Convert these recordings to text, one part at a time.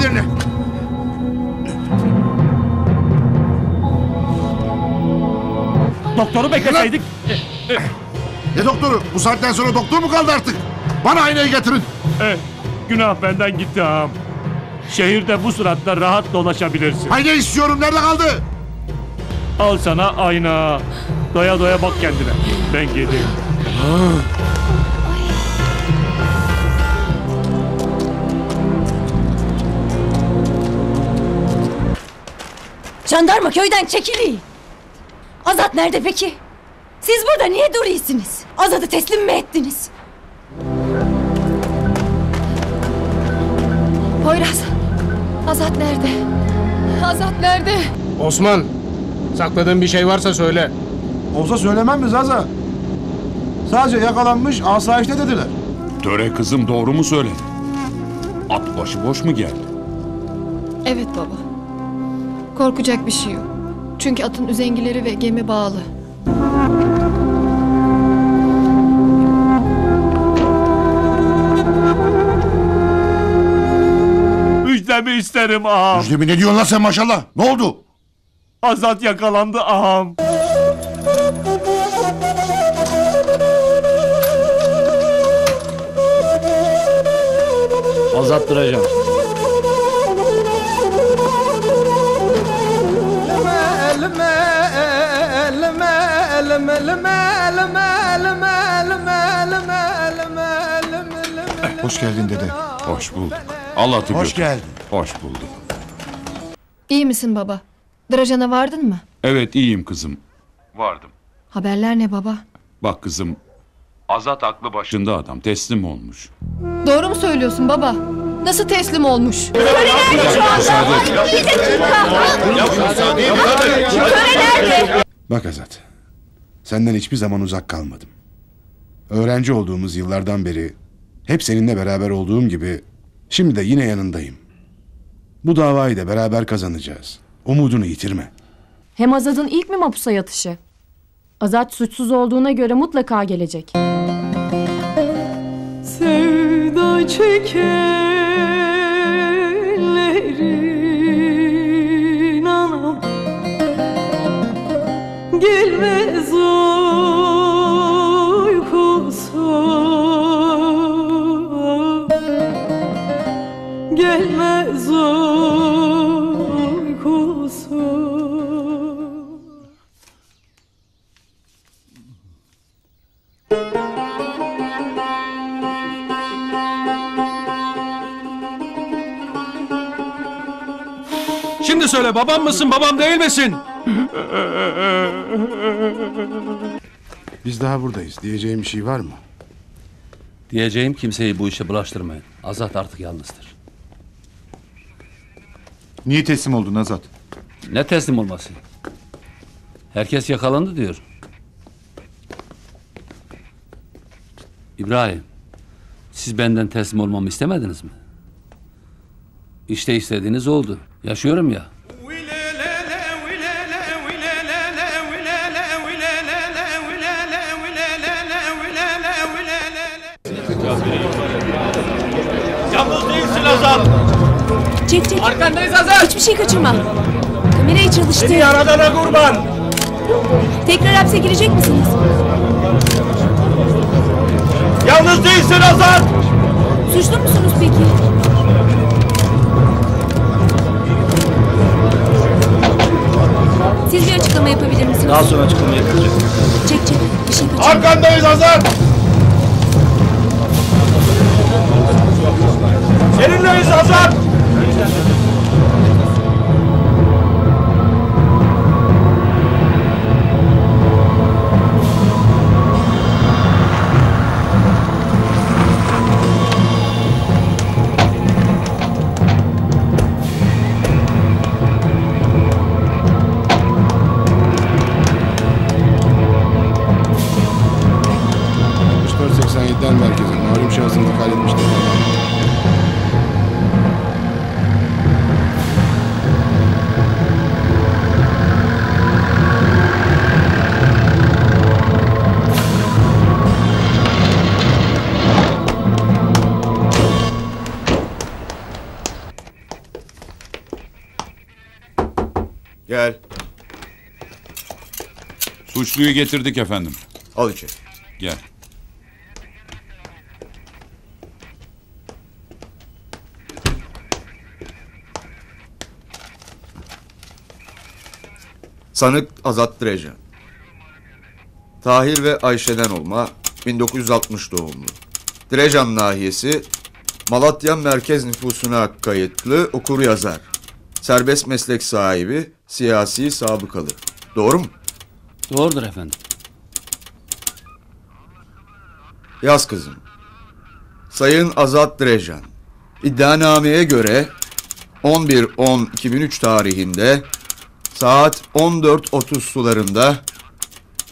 ellerini. Doktoru bekleseydik. Ne doktoru? Bu saatten sonra doktor mu kaldı artık? Bana aynayı getirin. Günah benden gitti ağam. Şehirde bu suratla rahat dolaşabilirsin. Ayna istiyorum. Nerede kaldı? Al sana ayna. Doya doya bak kendine. Ben gideyim. Jandarma köyden çekili. Azat nerede peki? Siz burada niye duruyorsunuz? Azat'ı teslim mi ettiniz? Poyraz, Azat nerede? Azat nerede? Osman, sakladığın bir şey varsa söyle. Olsa söylemem mi Zaza? Sadece yakalanmış, asayişte dediler. Töre kızım doğru mu söyledi? At başıboş mu geldi? Evet baba. Korkacak bir şey yok. Çünkü atın üzengileri ve gemi bağlı. Müjdemi isterim ağam. Müjdemi ne diyorsun lan sen maşallah? Ne oldu? Azat yakalandı ağam. Azat duracağım. Hoş geldin dede. Hoş bulduk. Al atı Hoş götür. geldin. Hoş bulduk. İyi misin baba? Drajan'a vardın mı? Evet iyiyim kızım. Vardım. Haberler ne baba? Bak kızım. Azat aklı başında adam teslim olmuş. Doğru mu söylüyorsun baba? Nasıl teslim olmuş? Bak Azat. Senden hiçbir zaman uzak kalmadım. Öğrenci olduğumuz yıllardan beri hep seninle beraber olduğum gibi şimdi de yine yanındayım. Bu davayı da beraber kazanacağız. Umudunu yitirme. Hem Azat'ın ilk mi mapusa yatışı? Azat suçsuz olduğuna göre mutlaka gelecek. Sevda çekenlerin anam gelmez uykusu, gelmez uykusu. Şimdi söyle, babam mısın, babam değil misin? Biz daha buradayız. Diyeceğim bir şey var mı? Diyeceğim kimseyi bu işe bulaştırmayın. Azat artık yalnızdır. Niye teslim oldun Azat? Ne teslim olması? Herkes yakalandı diyor. İbrahim, siz benden teslim olmamı istemediniz mi? İşte istediğiniz oldu. Yaşıyorum ya. Yalnız değilsin Azat. Çek. Arkandayız Azat. Hiçbir şey kaçırma. Kamerayı çalıştır. Seni yaradana kurban. Tekrar hapse girecek misiniz? Yalnız değilsin Azat. Suçlu musunuz peki? Siz bir açıklama yapabilir misiniz? Daha sonra açıklama yapacağım. Çek. Bir şey kaçırma. Arkandayız Azat. Seninleyiz Azat. Gel. Suçluyu getirdik efendim. Al içeri. Gel. Sanık Azat Direcan. Tahir ve Ayşe'den olma, 1960 doğumlu. Direcan nahiyesi, Malatya merkez nüfusuna kayıtlı okur-yazar. Serbest meslek sahibi, siyasi sabıkalı. Doğru mu? Doğrudur efendim. Yaz kızım. Sayın Azat Direcan. İddianameye göre 11-10-2003 tarihinde saat 14.30 sularında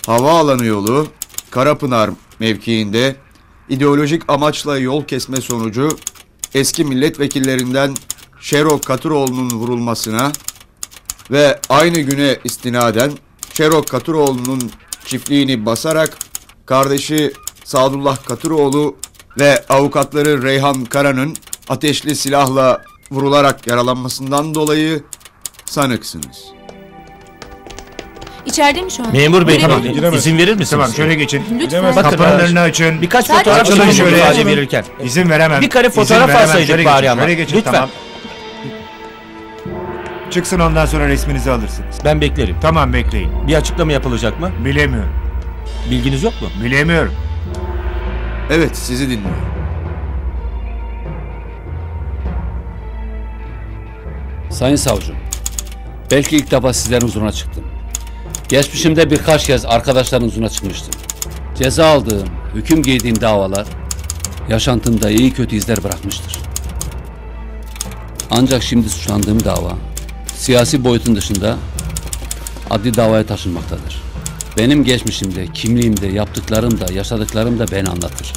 havaalanı yolu Karapınar mevkiinde ideolojik amaçla yol kesme sonucu eski milletvekillerinden Şero Katıroğlu'nun vurulmasına ve aynı güne istinaden Şero Katıroğlu'nun çiftliğini basarak kardeşi Sadullah Katıroğlu ve avukatları Reyhan Kara'nın ateşli silahla vurularak yaralanmasından dolayı sanıksınız. İçeride mi şu an? Memur bey, Tamam, izin verir misiniz? Tamam şöyle geçin. Lütfen. Bakın, Kapının önünü açın. birkaç Sadece fotoğraf açın alın şöyle. ifade verirken. İzin veremem. Bir kare İzin fotoğraf veremem. alsaydık Şöyle bari geçin, ama. şöyle geçin, Lütfen. tamam. Çıksın ondan sonra resminizi alırsınız. Ben beklerim. Tamam bekleyin. Bir açıklama yapılacak mı? Bilemiyorum. Bilginiz yok mu? Bilemiyorum. Evet, sizi dinliyorum. Sayın savcım, belki ilk defa sizlerin huzuruna çıktım. Geçmişimde birkaç kez arkadaşların huzuruna çıkmıştım. Ceza aldığım, hüküm giydiğim davalar yaşantımda iyi kötü izler bırakmıştır. Ancak şimdi suçlandığım dava siyasi boyutun dışında adli davaya taşınmaktadır. Benim geçmişimde, kimliğimde, yaptıklarım da, yaşadıklarım da beni anlatır.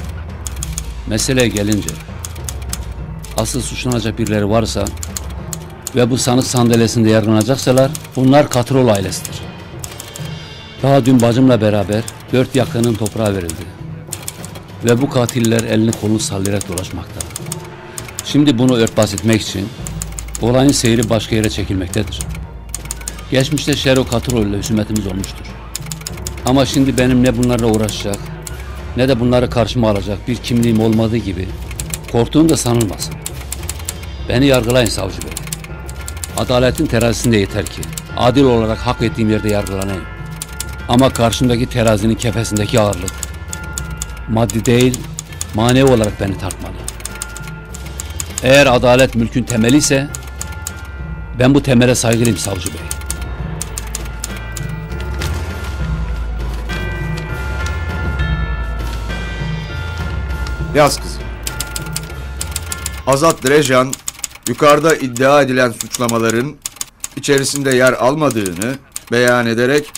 Meseleye gelince asıl suçlanacak birileri varsa ve bu sanık sandalyesinde yargılanacaksalar bunlar Katıroğlu ailesidir. Daha dün bacımla beraber 4 yakının toprağa verildi. Ve bu katiller elini kolunu sallayarak dolaşmakta. Şimdi bunu örtbas etmek için olayın seyri başka yere çekilmektedir. Geçmişte Şero Katıroğlu ile husumetimiz olmuştur. Ama şimdi benim ne bunlarla uğraşacak ne de bunları karşıma alacak bir kimliğim olmadığı gibi korktuğum da sanılmasın. Beni yargılayın savcı bey. Adaletin terazisinde yeter ki adil olarak hak ettiğim yerde yargılanayım. Ama karşımdaki terazinin kefesindeki ağırlık maddi değil manevi olarak beni tartmalı. Eğer adalet mülkün temeli ise ben bu temele saygılıyım savcı bey. Yaz kızım. Azat Direcan, yukarıda iddia edilen suçlamaların içerisinde yer almadığını beyan ederek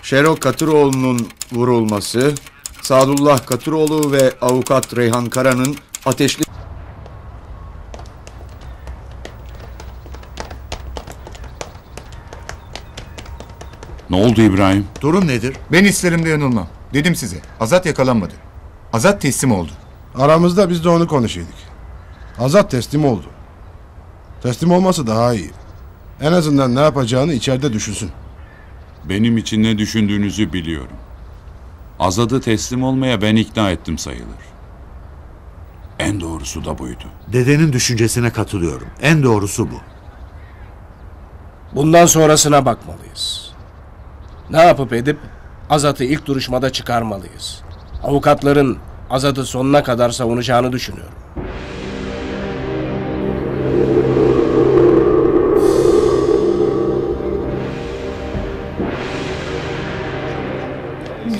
Şero Katıroğlu'nun vurulması, Sadullah Katıroğlu ve avukat Reyhan Kara'nın ateşli... Ne oldu İbrahim? Durum nedir? Ben hislerimde yanılmam. Dedim size. Azat yakalanmadı. Azat teslim oldu. Aramızda biz de onu konuşuyorduk. Azat teslim oldu. Teslim olması daha iyi. En azından ne yapacağını içeride düşünsün. Benim için ne düşündüğünüzü biliyorum. Azad'ı teslim olmaya ben ikna ettim sayılır. En doğrusu da buydu. Dedenin düşüncesine katılıyorum. En doğrusu bu. Bundan sonrasına bakmalıyız. Ne yapıp edip Azat'ı ilk duruşmada çıkarmalıyız. Avukatların Azat'ı sonuna kadar savunacağını düşünüyorum.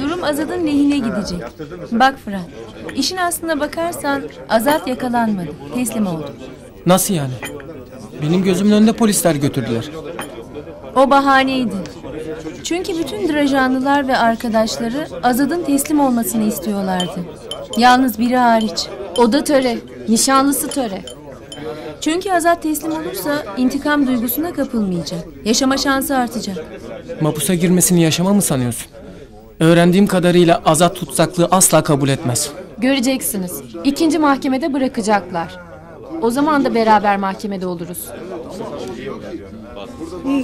Durum Azat'ın lehine gidecek. Bak Fırat, işin aslına bakarsan Azat yakalanmadı, teslim oldu. Nasıl yani? Benim gözümün önünde polisler götürdüler. O bahaneydi. Çünkü bütün Direcanlılar ve arkadaşları Azat'ın teslim olmasını istiyorlardı. Yalnız biri hariç. O da töre, nişanlısı töre. Çünkü Azat teslim olursa intikam duygusuna kapılmayacak. Yaşama şansı artacak. Mapusa girmesini yaşama mı sanıyorsun? Öğrendiğim kadarıyla Azat tutsaklığı asla kabul etmez. Göreceksiniz. 2. mahkemede bırakacaklar. O zaman da beraber mahkemede oluruz.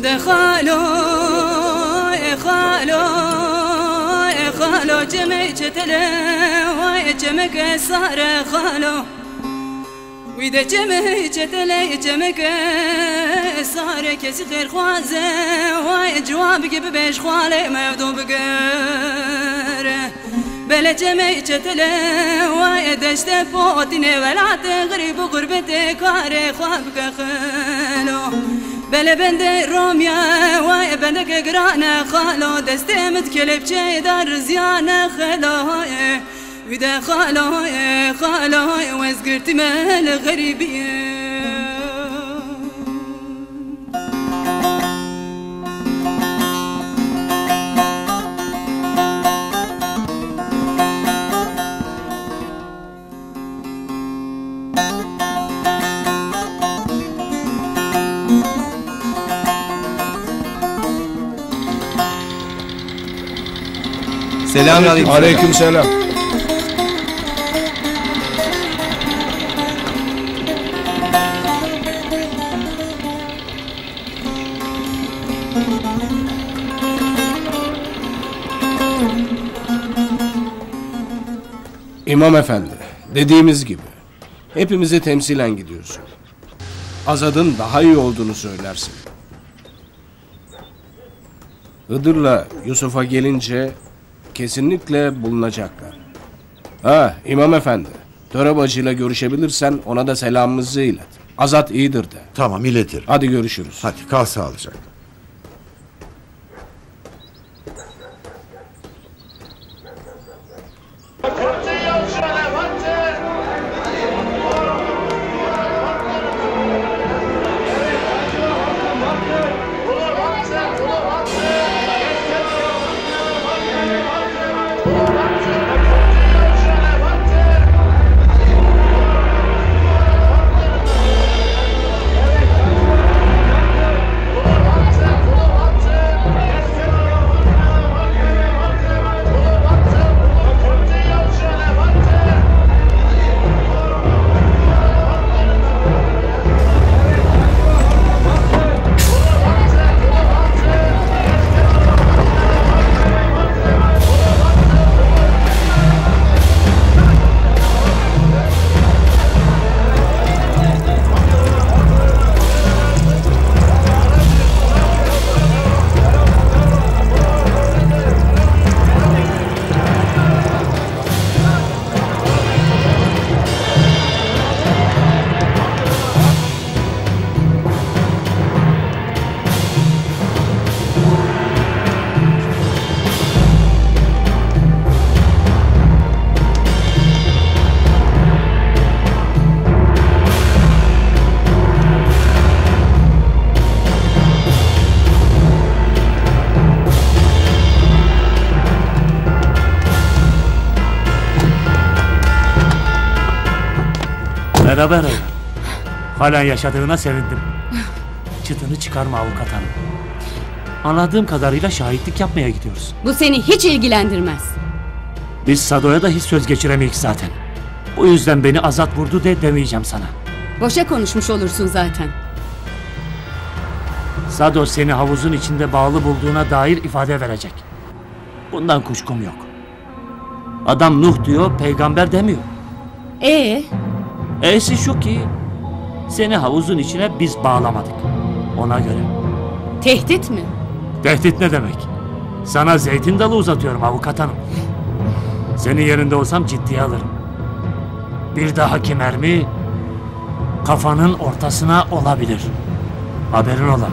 دخلوا خالو جمع چتله وای جمع صار خالو ويدا جمع چتله جمع صار کسی خیر خوازه وای جواب gibi beş خاله مودو بگره بلا جمع چتله وای دشت پوتینه ولات غریب غربت کار خواب خالو بلا بند روميا واي بندك قرانا خالو دستمت كلبشي دار زيانة خالو ودا خالو خالو وزقرت مال غريبية Selamünaleyküm. Aleykümselam. İmam efendi, dediğimiz gibi hepimizi temsilen gidiyorsun. Azad'ın daha iyi olduğunu söylersin. Hıdır'la Yusuf'a gelince kesinlikle bulunacaklar. Ha, İmam efendi, Töre bacıyla görüşebilirsen ona da selamımızı ilet. Azat iyidir de. Tamam, iletirim. Hadi görüşürüz. Hadi kal sağlıcakla. Beraber öyle. Hala yaşadığına sevindim. Çıtını çıkarma avukat hanım. Anladığım kadarıyla şahitlik yapmaya gidiyoruz. Bu seni hiç ilgilendirmez. Biz Sado'ya da hiç söz geçiremeyiz zaten. Bu yüzden beni Azat vurdu de demeyeceğim sana. Boşa konuşmuş olursun zaten. Sado seni havuzun içinde bağlı bulduğuna dair ifade verecek. Bundan kuşkum yok. Adam Nuh diyor, peygamber demiyor. E'si şu ki seni havuzun içine biz bağlamadık. Ona göre. Tehdit mi? Tehdit ne demek? Sana zeytin dalı uzatıyorum avukat hanım. Senin yerinde olsam ciddiye alırım. Bir dahaki mermi kafanın ortasına olabilir. Haberin ola.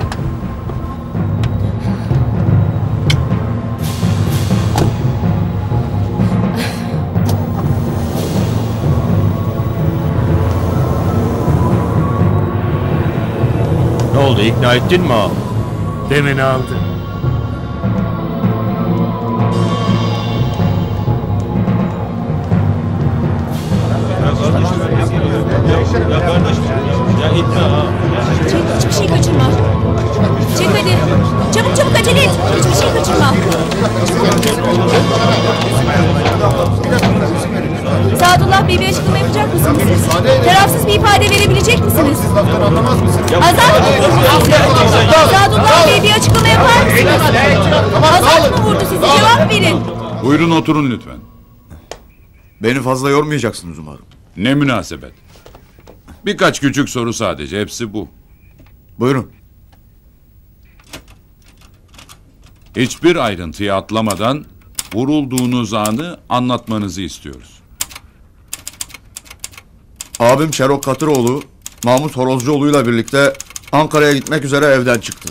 Ne oldu, ikna ettin mi ağam? Demini aldı. Çek, hiçbir şey kaçırma. Çek hadi. Çabuk çabuk acele et. Hiçbir şey kaçırma. Sadullah Bey bir açıklama yapacak mısınız? Tarafsız bir ifade verebilecek misiniz? Azat! Sadullah Bey bir açıklama yapar mısınız? Azat mı vurdu sizi? Cevap verin. Buyurun oturun lütfen. Beni fazla yormayacaksınız umarım. Ne münasebet. Birkaç küçük soru sadece, hepsi bu. Buyurun. Hiçbir ayrıntıyı atlamadan vurulduğunuz anı anlatmanızı istiyoruz. Abim Şerok Katıroğlu, Mahmut Horozcuoğlu'yla birlikte Ankara'ya gitmek üzere evden çıktı.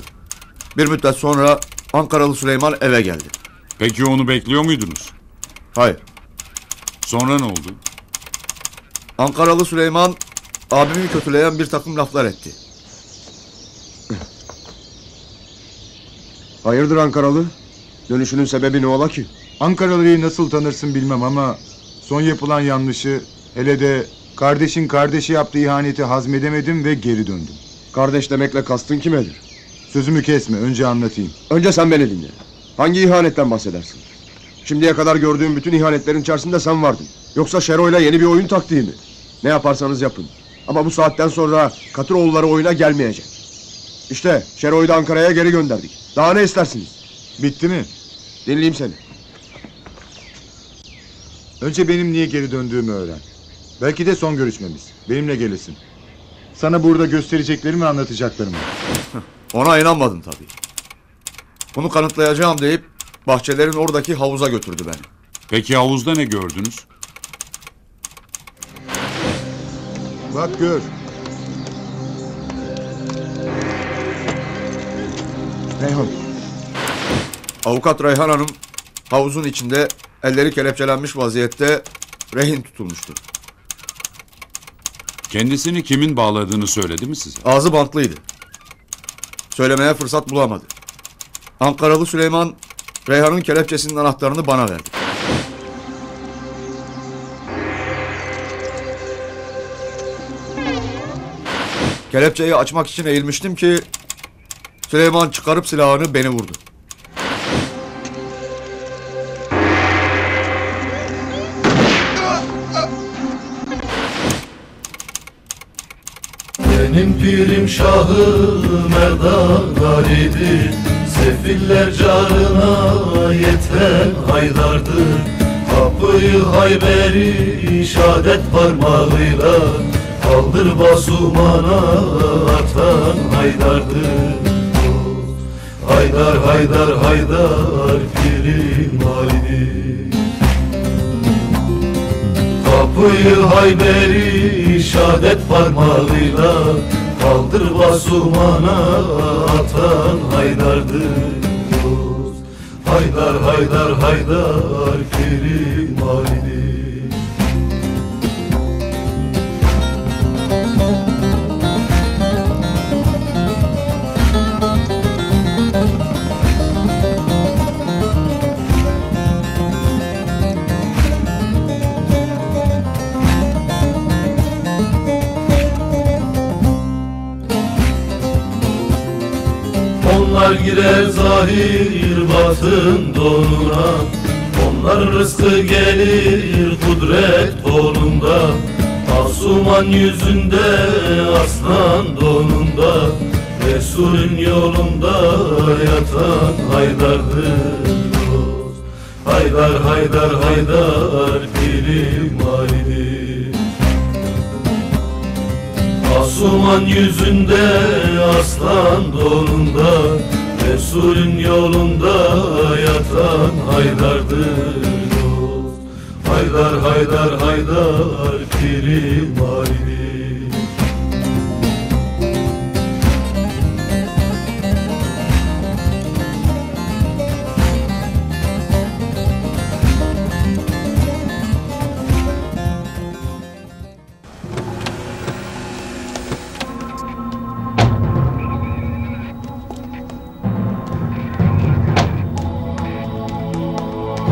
Bir müddet sonra Ankaralı Süleyman eve geldi. Peki onu bekliyor muydunuz? Hayır. Sonra ne oldu? Ankaralı Süleyman abimi kötüleyen bir takım laflar etti. Hayırdır Ankaralı? Dönüşünün sebebi ne ola ki? Ankaralı'yı nasıl tanırsın bilmem ama son yapılan yanlışı, hele de kardeşin kardeşi yaptığı ihaneti hazmedemedim ve geri döndüm. Kardeş demekle kastın kimedir? Sözümü kesme, önce anlatayım. Önce sen beni dinle. Hangi ihanetten bahsedersin? Şimdiye kadar gördüğüm bütün ihanetlerin içerisinde sen vardın. Yoksa Şero'yla yeni bir oyun taktiği mi? Ne yaparsanız yapın. Ama bu saatten sonra Katıroğulları oyuna gelmeyecek. İşte Şero'yu da Ankara'ya geri gönderdik. Daha ne istersiniz? Bitti mi? Dinleyeyim seni. Önce benim niye geri döndüğümü öğren. Belki de son görüşmemiz. Benimle gelirsin. Sana burada göstereceklerimi, anlatacaklarımı. Ona inanmadım tabii. Bunu kanıtlayacağım deyip bahçelerin oradaki havuza götürdü beni. Peki havuzda ne gördünüz? Bak gör. Reyhan. Avukat Reyhan Hanım havuzun içinde elleri kelepçelenmiş vaziyette rehin tutulmuştu. Kendisini kimin bağladığını söyledi mi size? Ağzı bantlıydı. Söylemeye fırsat bulamadı. Ankaralı Süleyman Reyhan'ın kelepçesinin anahtarını bana verdi. Kelepçeyi açmak için eğilmiştim ki Süleyman çıkarıp silahını beni vurdu. Benim pirim Şahı Merdan idi, sefiller carına yeten haydardır. Kapıyı Hayber'i şahadet parmağıyla kaldır basumana atan haydardır. Haydar haydar haydar pirim alidir. Kapıyı Hayber'i şahadet parmağıyla kaldır basumana atan haydardır. Haydar haydar haydar pirim alidir. Onlar girer zahir batın donuna, onların rızkı gelir kudret tonunda. Asuman yüzünde, aslan donunda, Resulün yolunda yatan haydardır. Haydar haydar haydar pirim alidir. Asuman yüzünde, aslan donunda, Resulün yolunda yatan haydardır. Haydar haydar haydar pirim alidir.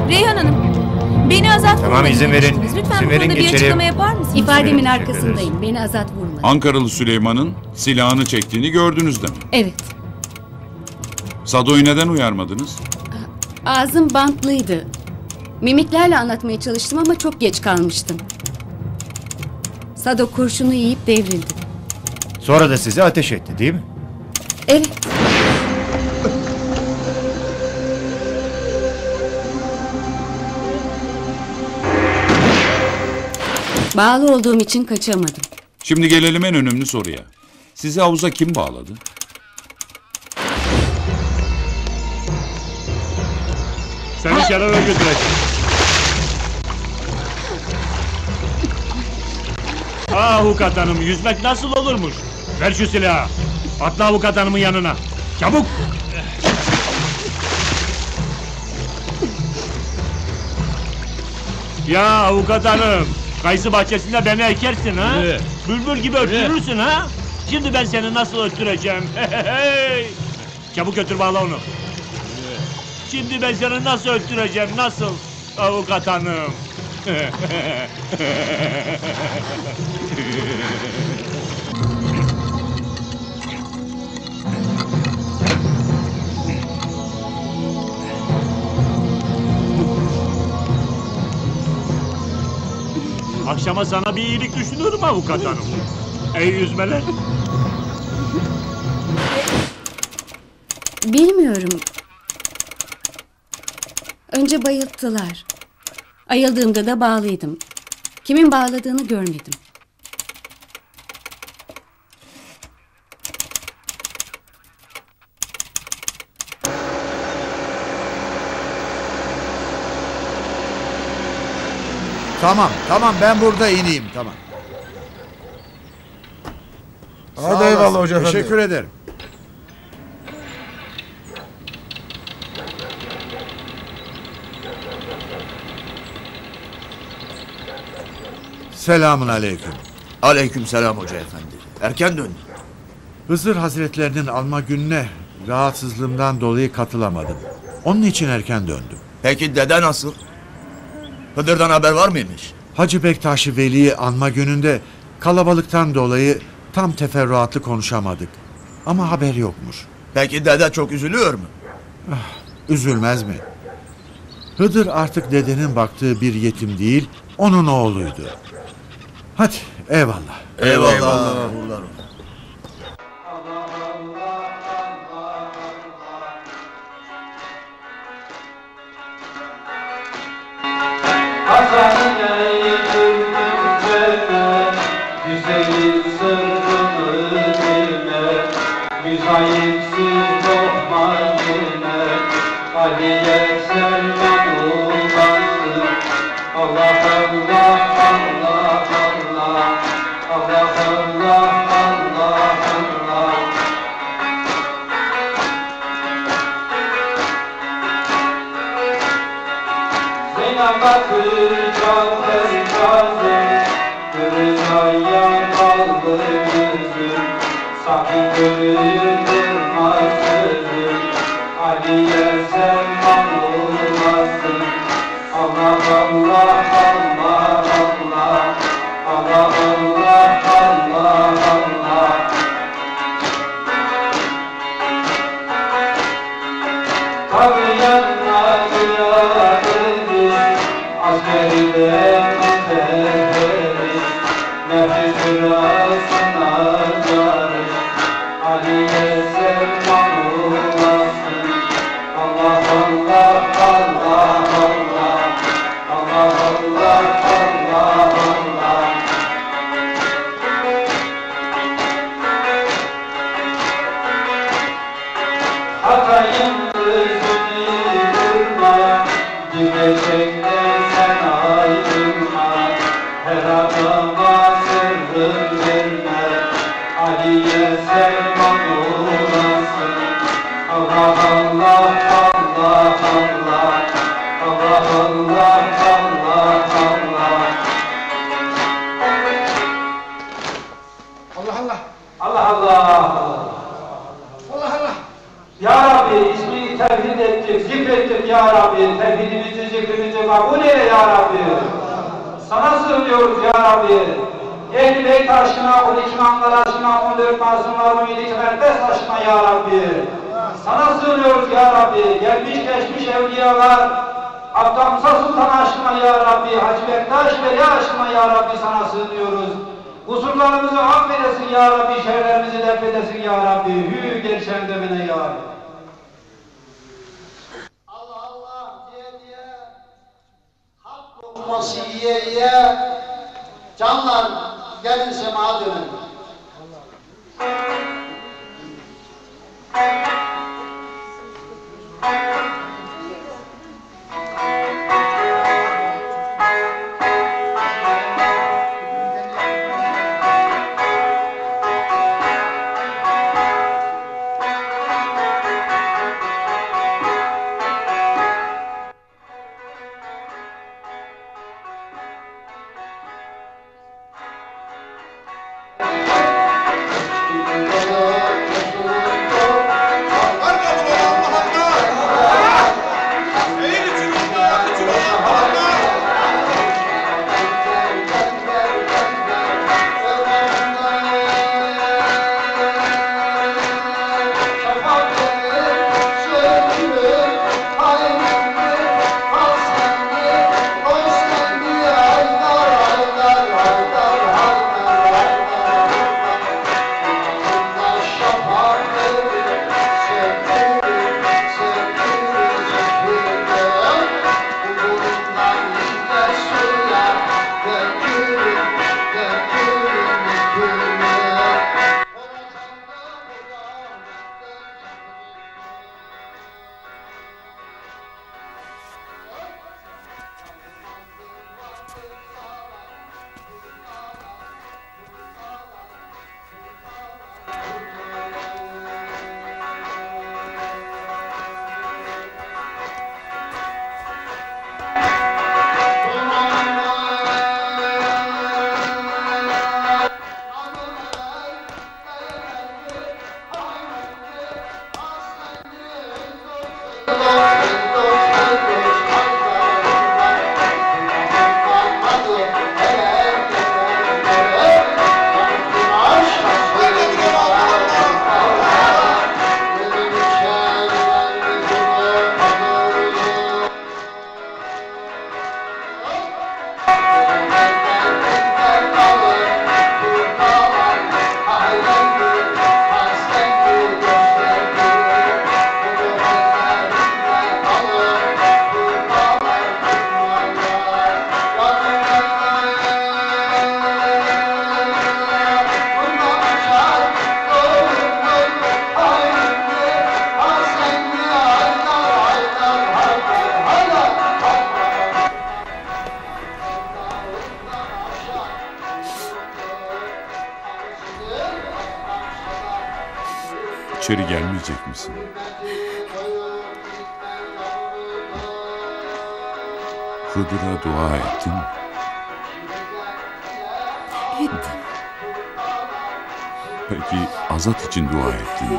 Reyhan Hanım, beni Azat Tamam, vurmadı izin verin. demiştiniz. Lütfen İzin bu verin, konuda bir geçelim. açıklama yapar mısınız? İfademin Teşekkür arkasındayım. Beni Azat vurmadı. Ankaralı Süleyman'ın silahını çektiğini gördünüz de mi? Evet. Sado'yu neden uyarmadınız? Ağzım bantlıydı. Mimiklerle anlatmaya çalıştım ama çok geç kalmıştım. Sado kurşunu yiyip devrildi. Sonra da size ateş etti değil mi? Evet. Bağlı olduğum için kaçamadım. Şimdi gelelim en önemli soruya. Sizi havuza kim bağladı? Seni Şero'ya götüreceğim. Avukat hanım, yüzmek nasıl olurmuş? Ver şu silahı. Atla avukat hanımın yanına. Çabuk! Ya avukat hanım, kayısı bahçesinde beni ekersin ha? Bülbül gibi öttürürsün ha? Şimdi ben seni nasıl öttüreceğim? Çabuk götür bağla onu. Şimdi ben seni nasıl öttüreceğim, nasıl? Avukat hanım. Akşama sana bir iyilik düşünüyorum avukat hanım. İyi yüzmeler. Bilmiyorum. Önce bayılttılar. Ayıldığımda da bağlıydım. Kimin bağladığını görmedim. Tamam ben burada ineyim tamam. Hadi eyvallah hoca efendi. Teşekkür ederim. Selamun aleyküm. Aleyküm selam hoca efendi. Erken döndün. Hızır Hazretlerinin alma gününe rahatsızlığımdan dolayı katılamadım. Onun için erken döndüm. Peki dede nasıl? Hıdır'dan haber var mıymış? Hacı Bektaş-ı Veli'yi anma gününde kalabalıktan dolayı tam teferruatlı konuşamadık. Ama haber yokmuş. Peki dede çok üzülüyor mu? Üzülmez mi? Hıdır artık dedenin baktığı bir yetim değil, onun oğluydu. Hadi eyvallah. Eyvallah. Hasan'ın güzeli sırrını dile, müsayitsiz lokmayına, Ali'ye Selman ulaşsın. Allah Allah Allah Allah, Allah Allah Allah Allah. Zeynep bakacak herkese, Kırıcaya kaldı gözüm, sakın kırılma sözüm, Ali'ye Selman olasın. Allah Allah Allah Allah, Allah Allah Allah Allah. Tanıyanlar kıyafeti, askeride müteheriz, nefis sırasına carış, Ali'ye Selman olasın. Allah Allah Allah Allah, Allah Allah Allah Allah. Hatay'ın gözünü vurma, gidecek de sen ayrılma, her adama sırrın verme, Ali'ye Selman olasın. Allah Allah Allah Allah, Allah Allah Allah Allah. Allah Allah Allah. Ya Rabbi ismini tevhid ettik, zikrettik ya Rabbi, tevhidimizi zikrimizi kabul eyle ya Rabbi. Sana sığınıyoruz ya Rabbi. Ehl-i Beyt aşkına, 12 imamlar aşkına, 14 mazlumlar, 17 mukaddes aşkına ya Rabbi. Sana sığınıyoruz ya Rabbi. Gelmiş geçmiş evliyalar, Abdamsa Sultan aşkına ya Rabbi, Hacı Bektaş Veli aşkına ya Rabbi sana sığınıyoruz. Kusurlarımızı affedesin ya Rabbi, şerlerimizi def edesin ya Rabbi. Hü gelişen demine ya Rabbi. Olması yiye canlar gelin semaha dönelim. İçeri gelmeyecek misin? Hıdır'a dua ettin. Ettim. Peki Azat için dua ettin mi?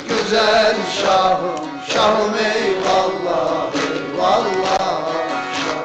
Güzel şahım, şahım eyvallah, eyvallah şah.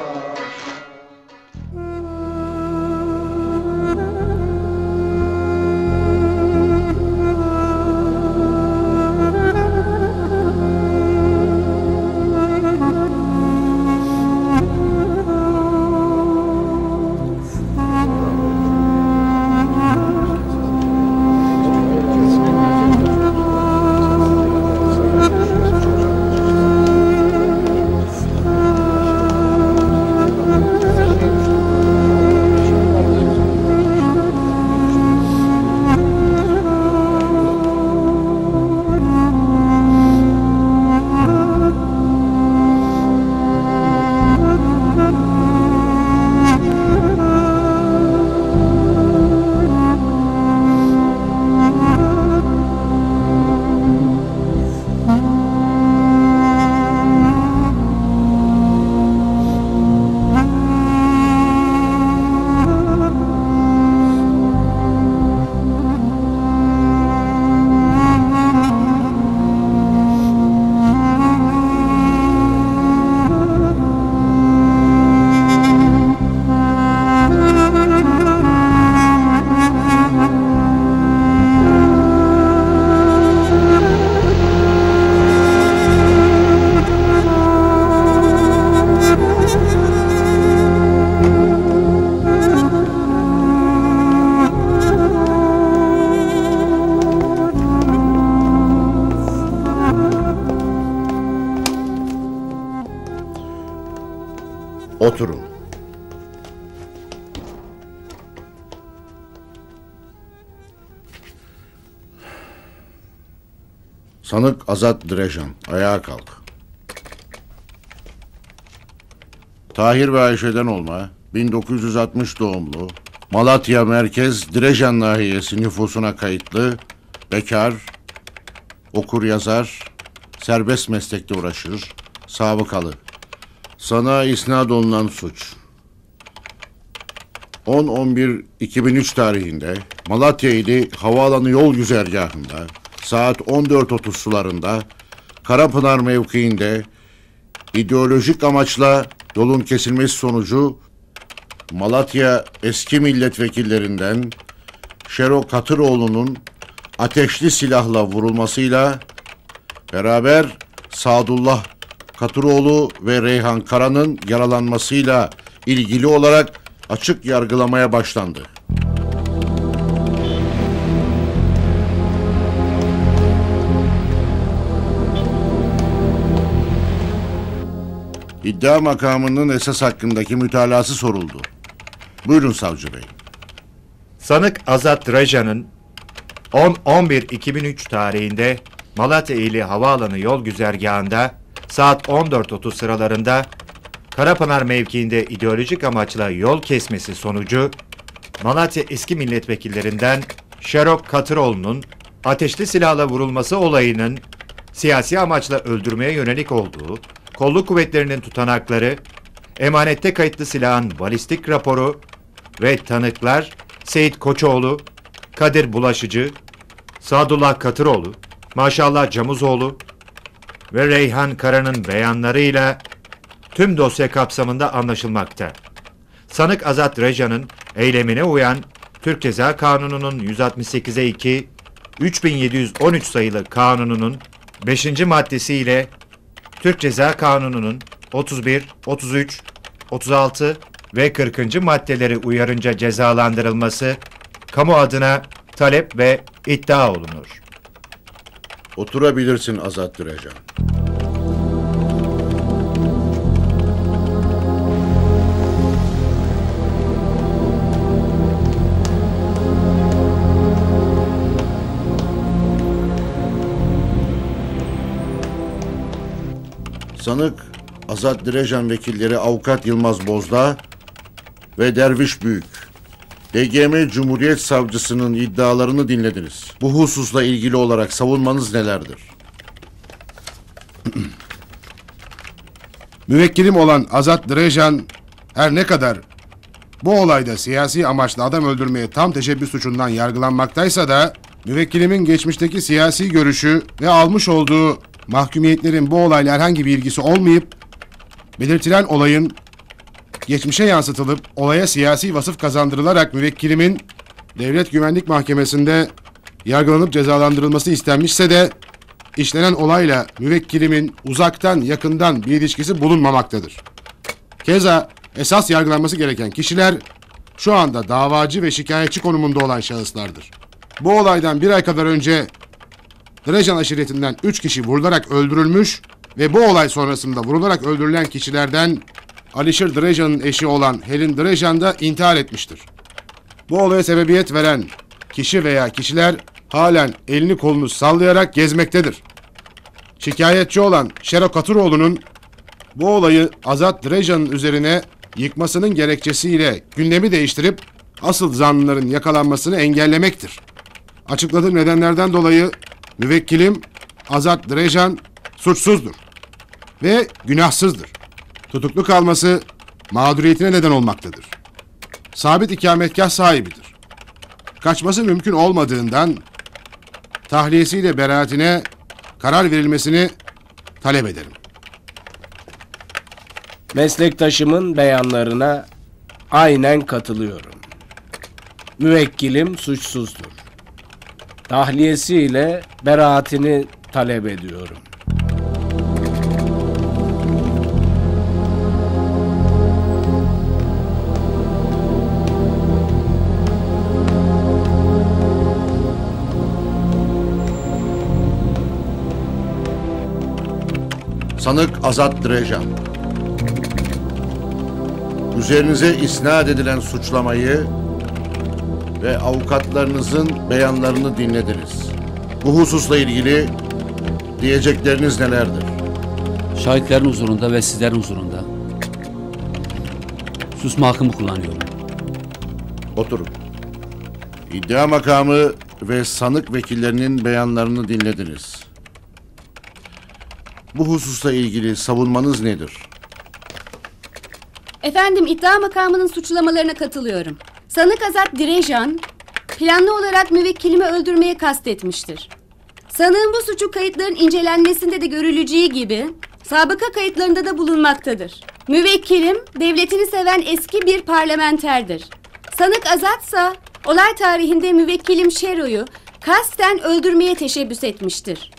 Oturun. Sanık Azat Direjan, ayağa kalk. Tahir ve Ayşe'den olma, 1960 doğumlu, Malatya Merkez Direjan Nahiyesi nüfusuna kayıtlı, bekar, okur yazar, serbest meslekte uğraşır, sabıkalı. Sana isnat olunan suç. 10-11-2003 tarihinde Malatya ili havaalanı yol güzergahında saat 14.30 sularında Karapınar mevkiinde ideolojik amaçla yolun kesilmesi sonucu Malatya eski milletvekillerinden Şero Katıroğlu'nun ateşli silahla vurulmasıyla beraber Sadullah Katıroğlu ve Reyhan Kara'nın yaralanmasıyla ilgili olarak açık yargılamaya başlandı. İddia makamının esas hakkındaki mütalası soruldu. Buyurun savcı bey. Sanık Azat Direjan'ın 10-11-2003 tarihinde Malatya ili havaalanı yol güzergahında saat 14.30 sıralarında Karapınar mevkiinde ideolojik amaçla yol kesmesi sonucu Malatya eski milletvekillerinden Şerok Katıroğlu'nun ateşli silahla vurulması olayının siyasi amaçla öldürmeye yönelik olduğu, kolluk kuvvetlerinin tutanakları, emanette kayıtlı silahın balistik raporu ve tanıklar Seyit Koçoğlu, Kadir Bulaşıcı, Sadullah Katıroğlu, Maşallah Camuzoğlu ve Reyhan Kara'nın beyanlarıyla tüm dosya kapsamında anlaşılmakta. Sanık Azat Direjan'ın eylemine uyan Türk Ceza Kanunu'nun 168'e 2, 3713 sayılı kanununun 5. maddesiyle Türk Ceza Kanunu'nun 31, 33, 36 ve 40. maddeleri uyarınca cezalandırılması kamu adına talep ve iddia olunur. Oturabilirsin Azat Direjan. Sanık Azat Direjan vekilleri Avukat Yılmaz Bozdağ ve Derviş Büyük, DGM Cumhuriyet Savcısının iddialarını dinlediniz. Bu hususla ilgili olarak savunmanız nelerdir? Müvekkilim olan Azat Direjan her ne kadar bu olayda siyasi amaçlı adam öldürmeye tam teşebbüs suçundan yargılanmaktaysa da müvekkilimin geçmişteki siyasi görüşü ve almış olduğu mahkumiyetlerin bu olayla herhangi bir ilgisi olmayıp belirtilen olayın geçmişe yansıtılıp olaya siyasi vasıf kazandırılarak müvekkilimin Devlet Güvenlik Mahkemesi'nde yargılanıp cezalandırılması istenmişse de işlenen olayla müvekkilimin uzaktan yakından bir ilişkisi bulunmamaktadır. Keza esas yargılanması gereken kişiler şu anda davacı ve şikayetçi konumunda olan şahıslardır. Bu olaydan bir ay kadar önce Direjan aşiretinden 3 kişi vurularak öldürülmüş ve bu olay sonrasında vurularak öldürülen kişilerden Alişir Direjan'ın eşi olan Helin Direjan da intihar etmiştir. Bu olaya sebebiyet veren kişi veya kişiler halen elini kolunu sallayarak gezmektedir. Şikayetçi olan Şero Katıroğlu'nun bu olayı Azat Direjan'ın üzerine yıkmasının gerekçesiyle gündemi değiştirip asıl zanlıların yakalanmasını engellemektir. Açıkladığı nedenlerden dolayı müvekkilim Azat Direjan suçsuzdur ve günahsızdır. Tutuklu kalması mağduriyetine neden olmaktadır. Sabit ikametgah sahibidir. Kaçması mümkün olmadığından tahliyesiyle beraatine karar verilmesini talep ederim. Meslektaşımın beyanlarına aynen katılıyorum. Müvekkilim suçsuzdur. Tahliyesiyle beraatini talep ediyorum. Sanık Azat Direjan. üzerinize isnat edilen suçlamayı ve avukatlarınızın beyanlarını dinlediniz. Bu hususla ilgili diyecekleriniz nelerdir? Şahitlerin huzurunda ve sizlerin huzurunda susma hakkımı kullanıyorum. Oturun. İddia makamı ve sanık vekillerinin beyanlarını dinlediniz. Bu hususla ilgili savunmanız nedir? Efendim, iddia makamının suçlamalarına katılıyorum. Sanık Azat Direjan planlı olarak müvekkilimi öldürmeye kastetmiştir. Sanığın bu suçu kayıtların incelenmesinde de görüleceği gibi sabıka kayıtlarında da bulunmaktadır. Müvekkilim devletini seven eski bir parlamenterdir. Sanık Azatsa olay tarihinde müvekkilim Şero'yu kasten öldürmeye teşebbüs etmiştir.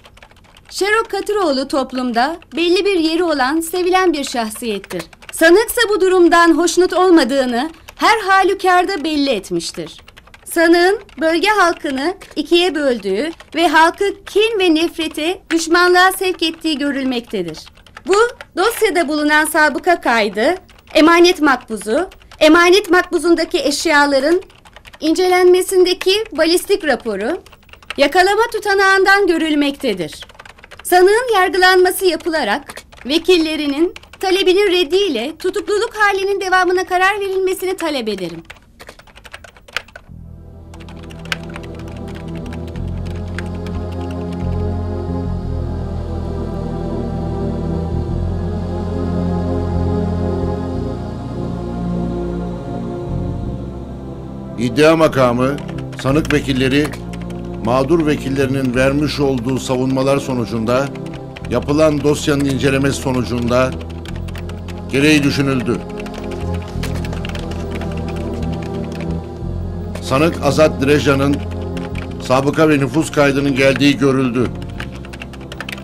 Şero Katıroğlu toplumda belli bir yeri olan sevilen bir şahsiyettir. Sanıksa bu durumdan hoşnut olmadığını her halükarda belli etmiştir. Sanığın bölge halkını ikiye böldüğü ve halkı kin ve nefrete, düşmanlığa sevk ettiği görülmektedir. Bu dosyada bulunan sabıka kaydı, emanet makbuzu, emanet makbuzundaki eşyaların incelenmesindeki balistik raporu, yakalama tutanağından görülmektedir. Sanığın yargılanması yapılarak vekillerinin talebinin reddiyle tutukluluk halinin devamına karar verilmesini talep ederim. İddia makamı, sanık vekilleri, mağdur vekillerinin vermiş olduğu savunmalar sonucunda, yapılan dosyanın incelemesi sonucunda gereği düşünüldü. Sanık Azat Direjan'ın sabıka ve nüfus kaydının geldiği görüldü.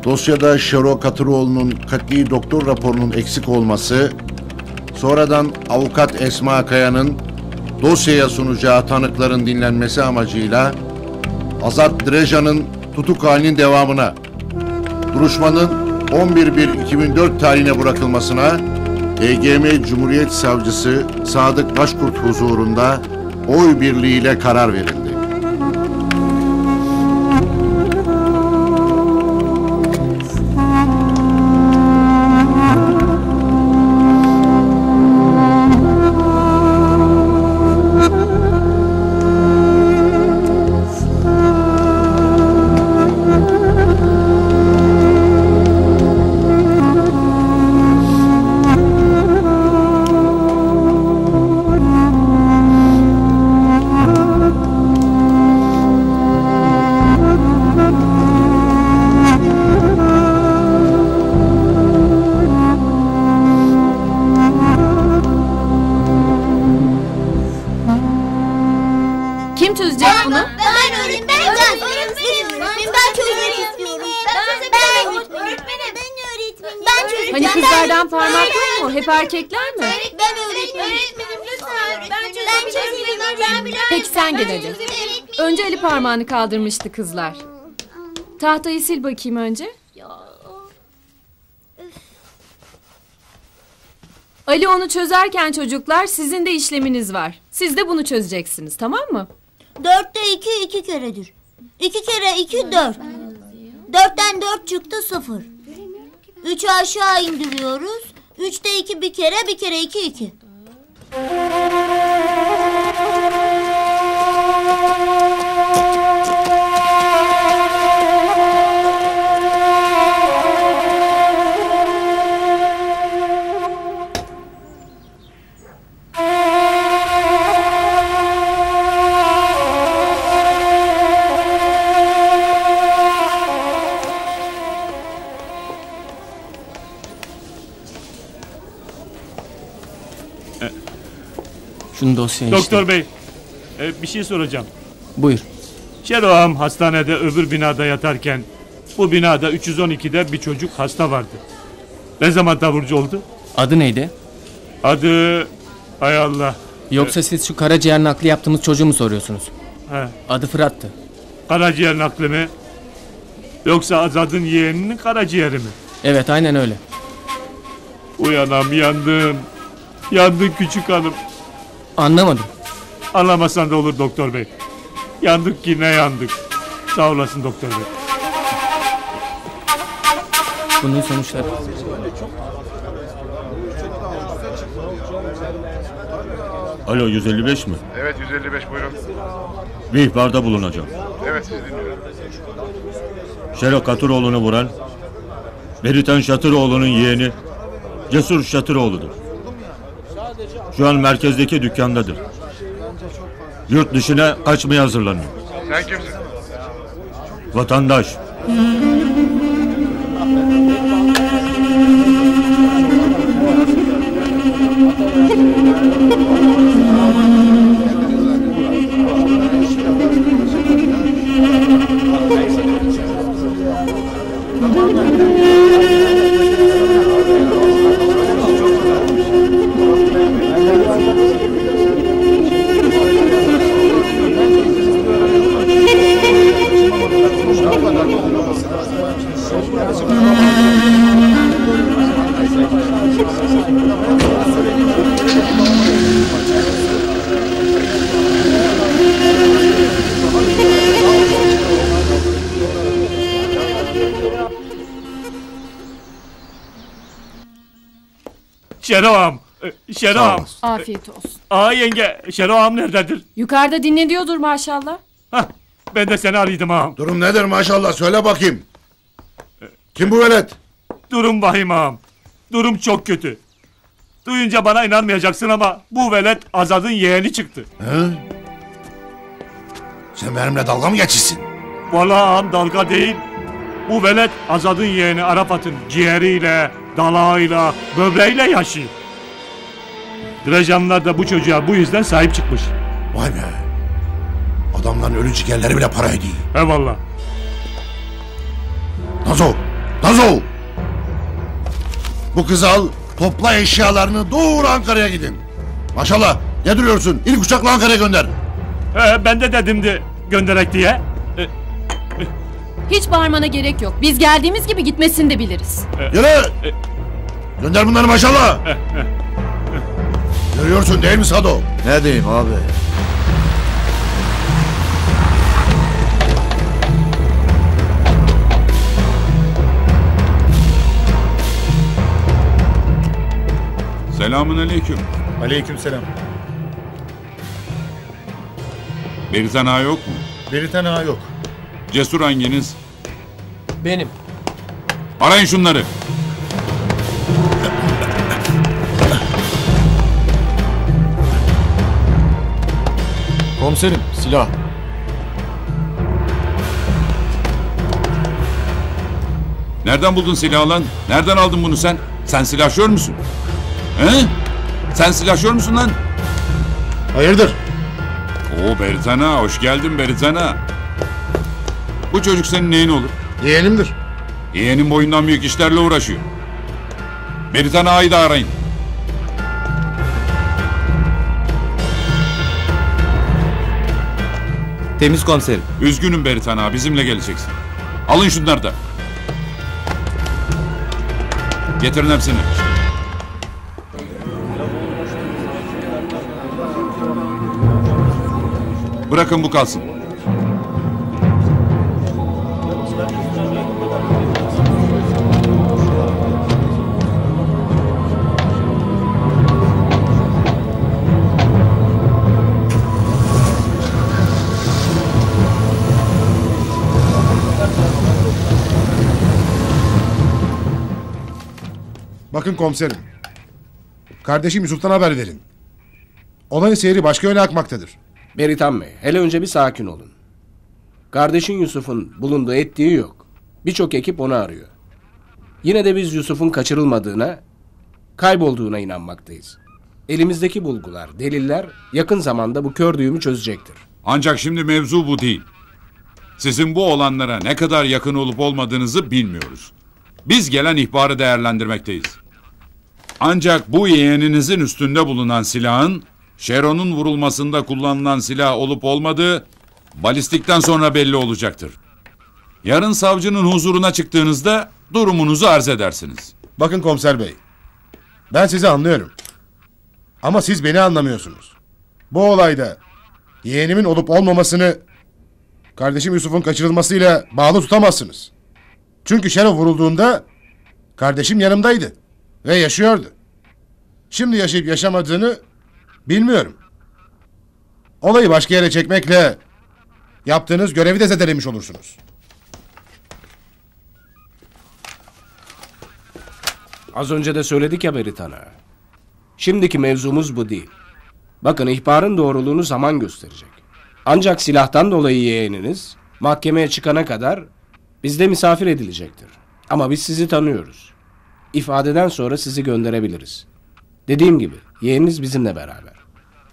Dosyada Şero Katıroğlu'nun katli doktor raporunun eksik olması, sonradan avukat Esma Kaya'nın dosyaya sunacağı tanıkların dinlenmesi amacıyla Azat Direjan'ın tutuk halinin devamına, duruşmanın 11.1.2004 tarihine bırakılmasına DGM Cumhuriyet Savcısı Sadık Başkurt huzurunda oy birliğiyle karar verildi. Kim çözecek bunu? Ben öğretmenim. Ben çözmek istiyorum. Ben öğretmenim. Ben çözeceğim. Hani kızlardan parmak yok mu? Hep erkekler mi? Ben öğretmenim lütfen. Ben çözeceğim. Peki sen gel hadi. Önce Ali parmağını kaldırmıştı kızlar. Tahtayı sil bakayım önce. Ali onu çözerken çocuklar sizin de işleminiz var. Siz de bunu çözeceksiniz, tamam mı? 4'te 2 2 keredir. 2 kere 2 4. 4'ten 4 çıktı 0. 3'ü aşağı indiriyoruz. 3'te 2 bir kere 2 2. Şunu dosyaya Doktor bey, bir şey soracağım. Buyur. Şero ağam hastanede öbür binada yatarken bu binada 312'de bir çocuk hasta vardı. Ne zaman taburcu oldu? Adı neydi? Adı... Hay Allah. Yoksa siz şu karaciğer nakli yaptığımız çocuğu mu soruyorsunuz? He. Adı Fırat'tı. Karaciğer nakli mi? Yoksa Azad'ın yeğeninin karaciğeri mi? Evet, aynen öyle. Uyanam yandım. Yandık küçük hanım. Anlamadım. Anlamasan da olur doktor bey. Yandık ki ne yandık. Sağ olasın doktor bey. Bunun sonuçları. Alo 155 mi? Evet 155 buyurun. Bir ihbarda bulunacağım. Evet sizi dinliyorum. Şero Katıroğlu'nu vuran Beritan Şatıroğlu'nun yeğeni Cesur Şatıroğlu'dur. Şu an merkezdeki dükkandadır. Yurt dışına kaçmaya hazırlanıyor. Sen kimsin? Vatandaş. Şero ağam. Şero Sağ ağam. olasın. Afiyet olsun. Aa yenge, Şero ağam nerededir? Yukarıda dinleniyordur maşallah. Ben de seni arıyordum ağam. Durum nedir maşallah söyle bakayım. Kim bu velet? Durum vahim ağam. Durum çok kötü. Duyunca bana inanmayacaksın ama bu velet Azad'ın yeğeni çıktı. He? Sen benimle dalga mı geçiyorsun? Vallahi ağam dalga değil. Bu velet Azad'ın yeğeni Arafat'ın ciğeriyle, dalağıyla, böbreğiyle yaşıyor. Drajanlar da bu çocuğa bu yüzden sahip çıkmış. Vay be. Adamların ölü ciğerleri bile para ediyor. Eyvallah. Nazo! Nazo! Bu kızı al, topla eşyalarını doğru Ankara'ya gidin. Maşallah, ne duruyorsun? İlk uçakla Ankara'ya gönder. Ben de dedimdi gönderek diye. Hiç bağırmana gerek yok. Biz geldiğimiz gibi gitmesini de biliriz. Yürü! Gönder bunları maşallah. Görüyorsun değil mi Sado? Ne diyeyim abi? Selamun aleyküm. Aleykümselam. Beritan ağa yok mu? Beritan ağa yok. Cesur hanginiz? Benim. Arayın şunları. Komiserim silah. Nereden buldun silahı lan? Nereden aldın bunu sen? Sen silahşör müsün? He? Sen silahşör müsün lan? Hayırdır? Oo Beritan ağa, hoş geldin Beritan ağa. Bu çocuk senin neyin olur? Yeğenimdir. Yeğenin boyundan büyük işlerle uğraşıyor. Beritan ağayı da arayın. Temiz komiserim. Üzgünüm Beritan ağa, bizimle geleceksin. Alın şunları da. Getirin hepsini. Bırakın bu kalsın. Bakın komiserim. Kardeşim Yusuf'tan haber verin. Olayın seyri başka yöne akmaktadır. Beritan Bey, hele önce bir sakin olun. Kardeşin Yusuf'un bulunduğu ettiği yok. Birçok ekip onu arıyor. Yine de biz Yusuf'un kaçırılmadığına, kaybolduğuna inanmaktayız. Elimizdeki bulgular, deliller yakın zamanda bu kör düğümü çözecektir. Ancak şimdi mevzu bu değil. Sizin bu olanlara ne kadar yakın olup olmadığınızı bilmiyoruz. Biz gelen ihbarı değerlendirmekteyiz. Ancak bu yeğeninizin üstünde bulunan silahın Şero'nun vurulmasında kullanılan silah olup olmadığı balistikten sonra belli olacaktır. Yarın savcının huzuruna çıktığınızda durumunuzu arz edersiniz. Bakın komiser bey. Ben sizi anlıyorum. Ama siz beni anlamıyorsunuz. Bu olayda yeğenimin olup olmamasını kardeşim Yusuf'un kaçırılmasıyla bağlı tutamazsınız. Çünkü Şero vurulduğunda kardeşim yanımdaydı ve yaşıyordu. Şimdi yaşayıp yaşamadığını bilmiyorum. Olayı başka yere çekmekle yaptığınız görevi de zedelemiş olursunuz. Az önce de söyledik ya Beritan'a. Şimdiki mevzumuz bu değil. Bakın ihbarın doğruluğunu zaman gösterecek. Ancak silahtan dolayı yeğeniniz mahkemeye çıkana kadar bizde misafir edilecektir. Ama biz sizi tanıyoruz. İfadeden sonra sizi gönderebiliriz. Dediğim gibi yeğeniniz bizimle beraber.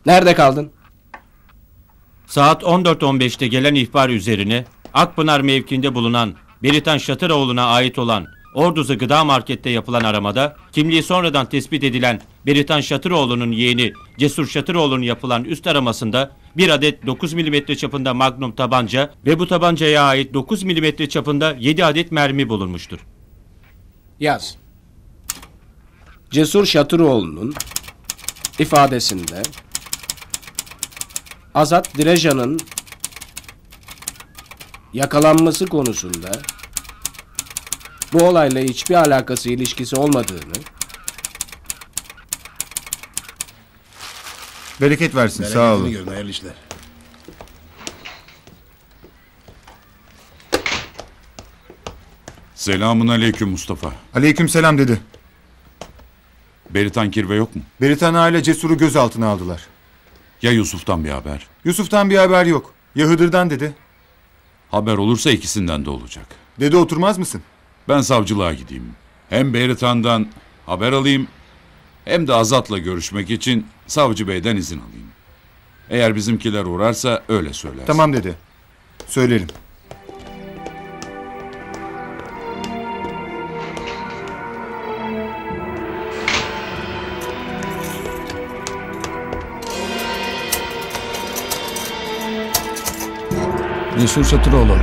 Nerede kaldın? Saat 14.15'te gelen ihbar üzerine Akpınar mevkiinde bulunan Beritan Şatıroğlu'na ait olan Orduzu Gıda Market'te yapılan aramada kimliği sonradan tespit edilen Beritan Şatıroğlu'nun yeğeni Cesur Şatıroğlu'nun yapılan üst aramasında bir adet 9 mm çapında Magnum tabanca ve bu tabancaya ait 9 mm çapında 7 adet mermi bulunmuştur. Yaz. Cesur Şatıroğlu'nun ifadesinde Azat Direjan'ın yakalanması konusunda bu olayla hiçbir alakası, ilişkisi olmadığını, Bereket versin, sağ olun. Görün, hayırlı işler. Selamun aleyküm Mustafa. Aleykümselam dedi. Beritan Kirve yok mu? Beritan aile Cesur'u gözaltına aldılar. Ya Yusuf'tan bir haber? Yusuf'tan bir haber yok. Ya Hıdır'dan dedi. Haber olursa ikisinden de olacak. Dede oturmaz mısın? Ben savcılığa gideyim. Hem Beritan'dan haber alayım hem de Azat'la görüşmek için savcı beyden izin alayım. Eğer bizimkiler uğrarsa öyle söylersin. Tamam dede. Söylerim. Cesur Şatıroğlu.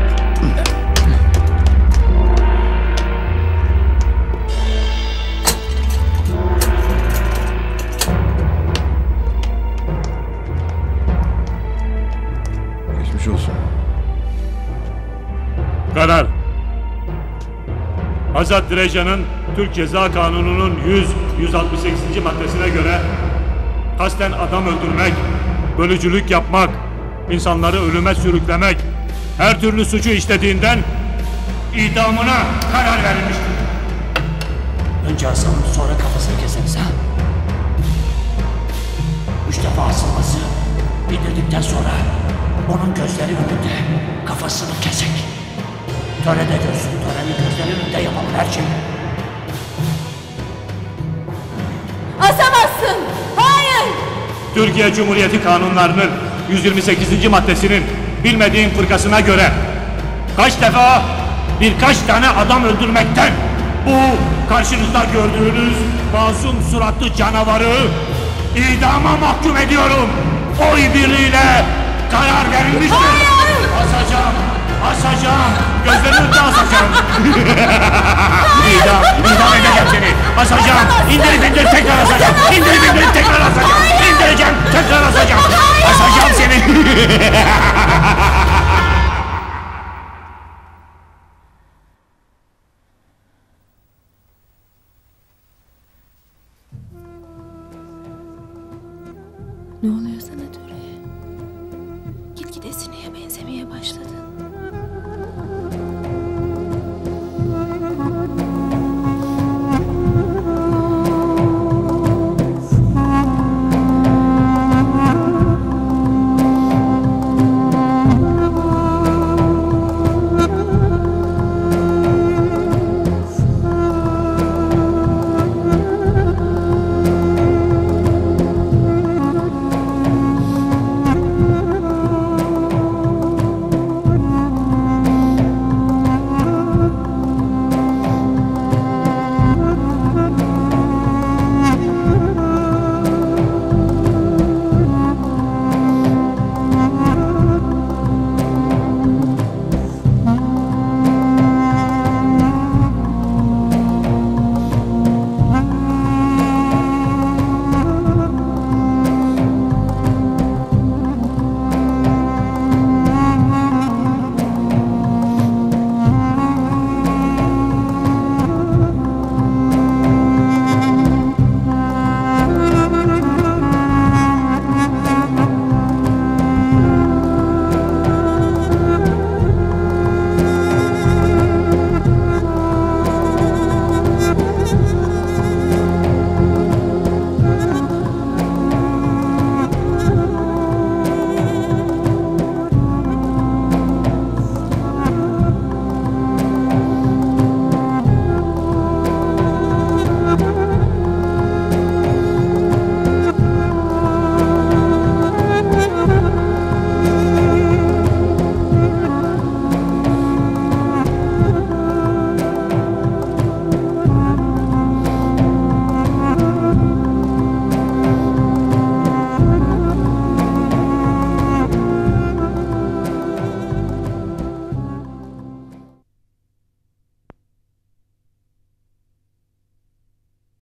Geçmiş olsun. Karar. Azat Direjan'ın Türk Ceza Kanunu'nun 100-168. maddesine göre kasten adam öldürmek, bölücülük yapmak, insanları ölüme sürüklemek, her türlü suçu işlediğinden idamına karar verilmiştir. Önce asalım, sonra kafasını keseriz ha. 3 defa asılması, indirdikten sonra onun gözleri önünde kafasını kesek. Törede görsün, törenin gözleri önünde yapalım her şeyi. Asamazsın! Hayır! Türkiye Cumhuriyeti kanunlarının 128. maddesinin bilmediğim fırkasına göre kaç defa birkaç tane adam öldürmekten bu karşınızda gördüğünüz masum suratlı canavarı idama mahkum ediyorum. Oy birliğiyle karar verilmiştir. Hayır! Asacağım, gözlerinin önünde asacağım. İdam edeceğim seni. Asacağım, indirip tekrar asacağım. İndirip tekrar asacağım. İndireceğim, tekrar asacağım. Asacağım seni. Ne oluyor sana Töre? Gitgide Sine'ye benzemeye başladın.